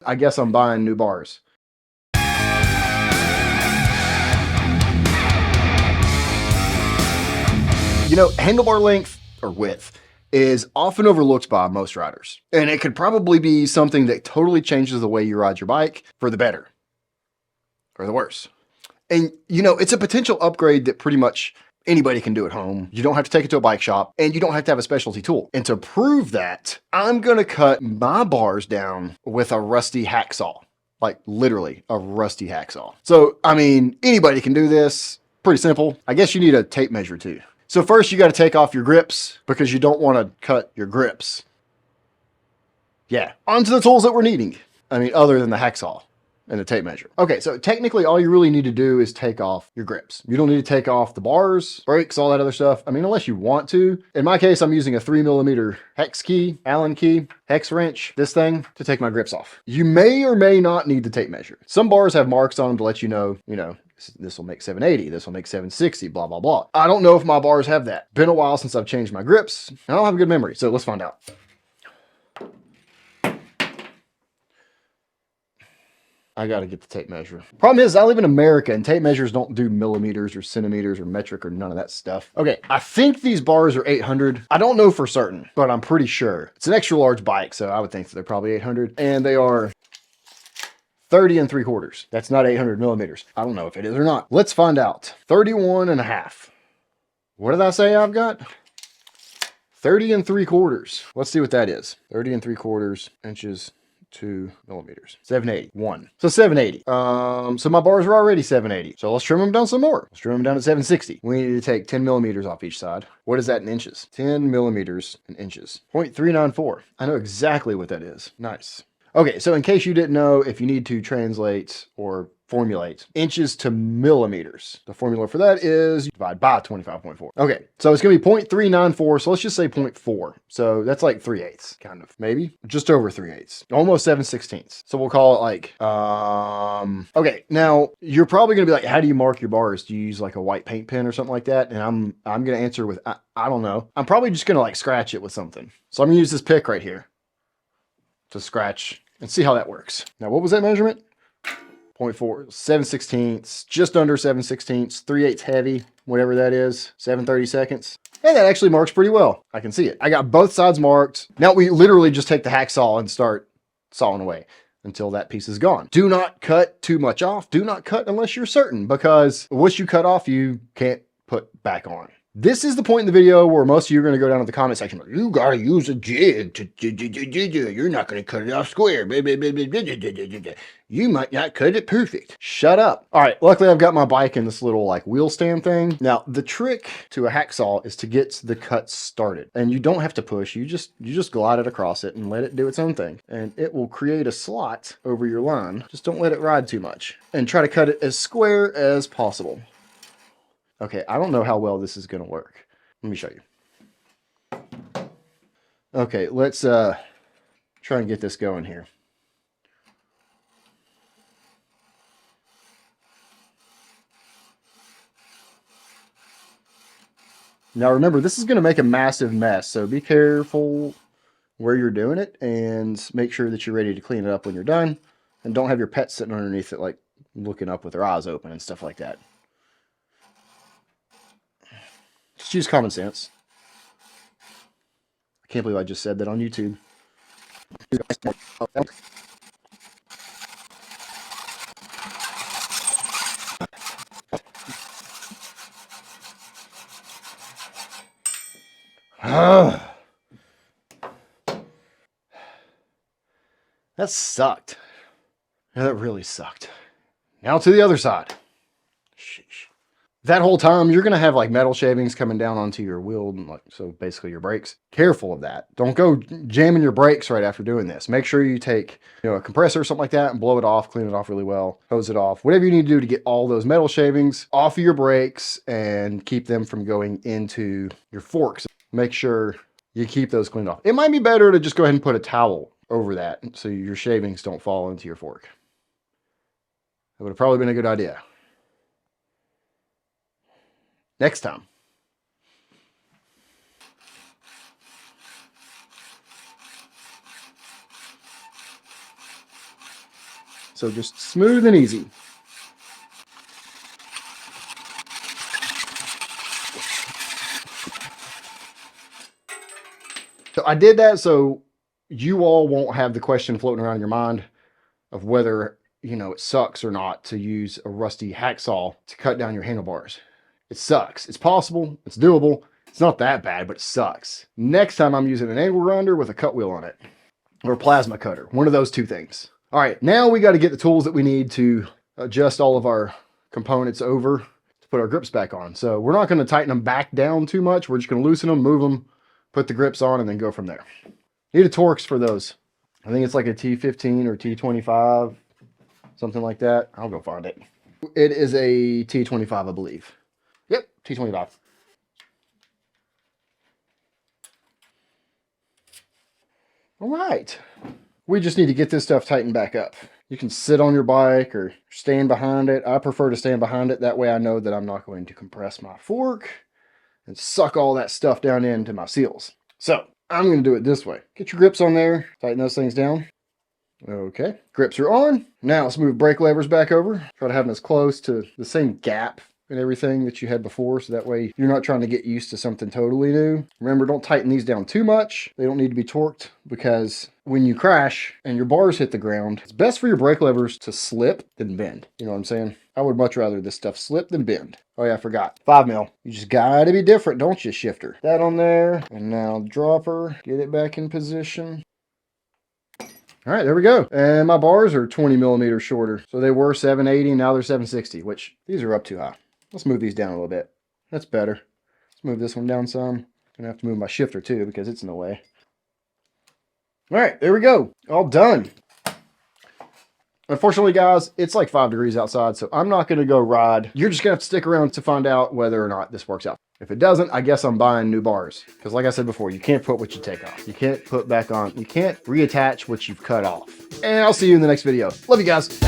I guess I'm buying new bars. You know, handlebar length or width is often overlooked by most riders. And it could probably be something that totally changes the way you ride your bike for the better or the worse. And you know, it's a potential upgrade that pretty much anybody can do at home. You don't have to take it to a bike shop and you don't have to have a specialty tool. And to prove that, I'm gonna cut my bars down with a rusty hacksaw. Like literally a rusty hacksaw. So, I mean, anybody can do this. Pretty simple. I guess you need a tape measure too. So first you got to take off your grips because you don't want to cut your grips. Yeah, onto the tools that we're needing. I mean, other than the hacksaw and the tape measure. Okay, so technically all you really need to do is take off your grips. You don't need to take off the bars, brakes, all that other stuff. I mean, unless you want to. In my case, I'm using a 3mm hex key, Allen key, hex wrench, this thing to take my grips off. You may or may not need the tape measure. Some bars have marks on them to let you know, this will make 780, this will make 760, blah, blah, blah. I don't know if my bars have that. Been a while since I've changed my grips. I don't have a good memory, so let's find out. I gotta get the tape measure. Problem is, I live in America and tape measures don't do millimeters or centimeters or metric or none of that stuff. Okay, I think these bars are 800. I don't know for certain, but I'm pretty sure. It's an extra large bike, so I would think that they're probably 800. And they are 30 3/4. That's not 800 millimeters. I don't know if it is or not. Let's find out. 31.5. What did I say I've got? 30 3/4. Let's see what that is. 30 3/4 inches. 2 millimeters. 780. 1. So 780. So my bars are already 780. So let's trim them down some more. Let's trim them down to 760. We need to take 10 millimeters off each side. What is that in inches? 10 millimeters in inches. 0.394. I know exactly what that is. Nice. Okay, so in case you didn't know, if you need to translate or formulate inches to millimeters, the formula for that is divide by 25.4. Okay, so it's going to be 0.394, so let's just say 0.4. So that's like 3/8, kind of, maybe. Just over 3/8. Almost 7/16. So we'll call it like, okay, now you're probably going to be like, how do you mark your bars? Do you use like a white paint pen or something like that? And I'm going to answer with, I don't know. I'm probably just going to like scratch it with something. So I'm going to use this pick right here to scratch and see how that works. Now, what was that measurement? 0.4, 7/16, just under 7/16, 3/8 heavy, whatever that is, 7/30 seconds. And that actually marks pretty well. I can see it. I got both sides marked. Now we literally just take the hacksaw and start sawing away until that piece is gone. Do not cut too much off. Do not cut unless you're certain, because once you cut off, you can't put back on. This is the point in the video where most of you are going to go down to the comment section. You got to use a jig. You're not going to cut it off square. You might not cut it perfect. Shut up. All right. Luckily, I've got my bike in this little like wheel stand thing. Now, the trick to a hacksaw is to get the cut started. And you don't have to push. You just glide it across it and let it do its own thing. And it will create a slot over your line. Just don't let it ride too much. And try to cut it as square as possible. Okay, I don't know how well this is going to work. Let me show you. Okay, let's try and get this going here. Now remember, this is going to make a massive mess, so be careful where you're doing it and make sure that you're ready to clean it up when you're done. And don't have your pet sitting underneath it like looking up with their eyes open and stuff like that. Just use common sense. I can't believe I just said that on YouTube. That sucked. Yeah, that really sucked. Now to the other side. Sheesh. That whole time, you're going to have like metal shavings coming down onto your wheel, and like, so basically your brakes. Careful of that. Don't go jamming your brakes right after doing this. Make sure you take, a compressor or something like that and blow it off, clean it off really well, hose it off. Whatever you need to do to get all those metal shavings off of your brakes and keep them from going into your forks. Make sure you keep those cleaned off. It might be better to just go ahead and put a towel over that so your shavings don't fall into your fork. That would have probably been a good idea. Next time. So just smooth and easy. So I did that so you all won't have the question floating around in your mind of whether, you know, it sucks or not to use a rusty hacksaw to cut down your handlebars. It sucks. It's possible. It's doable. It's not that bad, but it sucks. Next time I'm using an angle grinder with a cut wheel on it or a plasma cutter. One of those two things. All right, now we got to get the tools that we need to adjust all of our components over to put our grips back on. So we're not going to tighten them back down too much. We're just going to loosen them, move them, put the grips on, and then go from there. Need a Torx for those. I think it's like a T15 or T25, something like that. I'll go find it. It is a T25, I believe. Yep, T25. All right. We just need to get this stuff tightened back up. You can sit on your bike or stand behind it. I prefer to stand behind it. That way I know that I'm not going to compress my fork and suck all that stuff down into my seals. So I'm going to do it this way. Get your grips on there. Tighten those things down. Okay, grips are on. Now let's move brake levers back over. Try to have them as close to the same gap and everything that you had before, so that way you're not trying to get used to something totally new. Remember, don't tighten these down too much. They don't need to be torqued, because when you crash and your bars hit the ground, it's best for your brake levers to slip than bend. You know what I'm saying? I would much rather this stuff slip than bend. Oh yeah, I forgot. 5 mil. You just gotta be different, don't you, shifter? That on there, and now dropper. Get it back in position. All right, there we go. And my bars are 20 millimeters shorter. So they were 780, now they're 760, which these are up too high. Let's move these down a little bit. That's better. Let's move this one down some. Gonna have to move my shifter too because it's in the way. All right, there we go. All done. Unfortunately, guys, it's like 5 degrees outside, so I'm not gonna go ride. You're just gonna have to stick around to find out whether or not this works out. If it doesn't, I guess I'm buying new bars. Because like I said before, you can't put what you take off. You can't put back on. You can't reattach what you've cut off. And I'll see you in the next video. Love you guys.